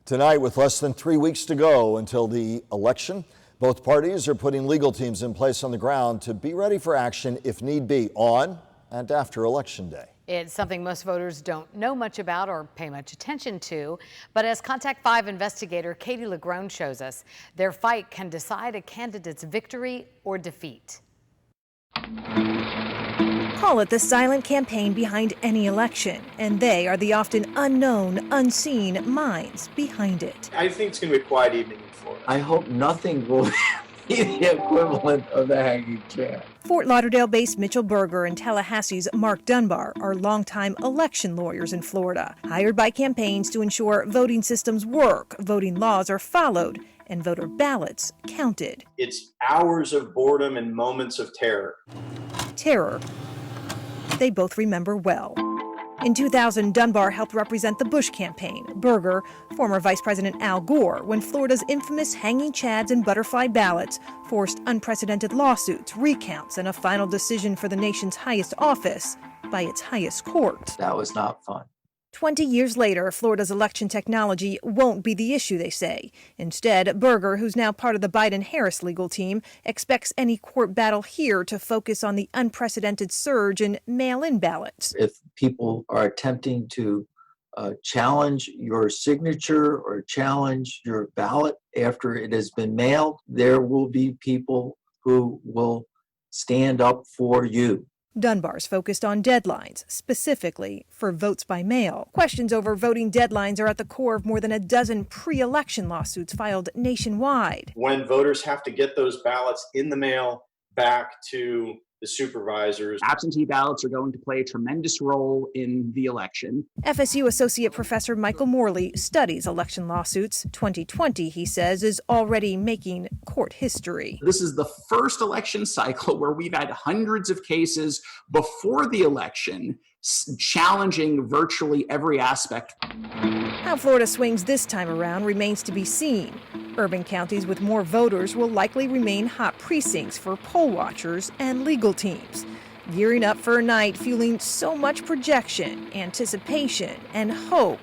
Tonight, with less than 3 weeks to go until the election, both parties are putting legal teams in place on the ground to be ready for action if need be on and after Election Day. It's something most voters don't know much about or pay much attention to, but as Contact 5 investigator Katie Legrone shows us, their fight can decide a candidate's victory or defeat. Call it the silent campaign behind any election, and they are the often unknown, unseen minds behind it. I think it's going to be a quiet evening in Florida. I hope nothing will be the equivalent of the hanging chair. Fort Lauderdale-based Mitchell Berger and Tallahassee's Mark Dunbar are longtime election lawyers in Florida, hired by campaigns to ensure voting systems work, voting laws are followed, and voter ballots counted. It's hours of boredom and moments of terror. Terror they both remember well. In 2000, Dunbar helped represent the Bush campaign. Berger, former Vice President Al Gore, when Florida's infamous hanging chads and butterfly ballots forced unprecedented lawsuits, recounts, and a final decision for the nation's highest office by its highest court. That was not fun. 20 years later, Florida's election technology won't be the issue, they say. Instead, Berger, who's now part of the Biden-Harris legal team, expects any court battle here to focus on the unprecedented surge in mail-in ballots. If people are attempting to challenge your signature or challenge your ballot after it has been mailed, there will be people who will stand up for you. Dunbar's focused on deadlines, specifically for votes by mail. Questions over voting deadlines are at the core of more than a dozen pre-election lawsuits filed nationwide. When voters have to get those ballots in the mail back to the supervisors. Absentee ballots are going to play a tremendous role in the election. FSU Associate Professor Michael Morley studies election lawsuits. 2020, he says, is already making court history. This is the first election cycle where we've had hundreds of cases before the election challenging virtually every aspect. How Florida swings this time around remains to be seen. Urban counties with more voters will likely remain hot precincts for poll watchers and legal teams, gearing up for a night fueling so much projection, anticipation, and hope.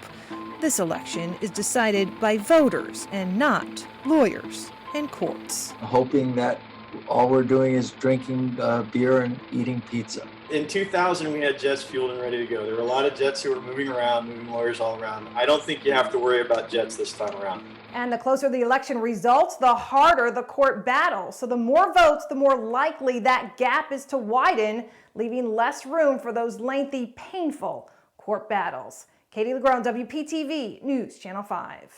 This election is decided by voters and not lawyers and courts. Hoping that all we're doing is drinking beer and eating pizza. In 2000, we had jets fueled and ready to go. There were a lot of jets who were moving around, moving lawyers all around. I don't think you have to worry about jets this time around. And the closer the election results, the harder the court battle. So the more votes, the more likely that gap is to widen, leaving less room for those lengthy, painful court battles. Katie Legrone, WPTV News Channel 5.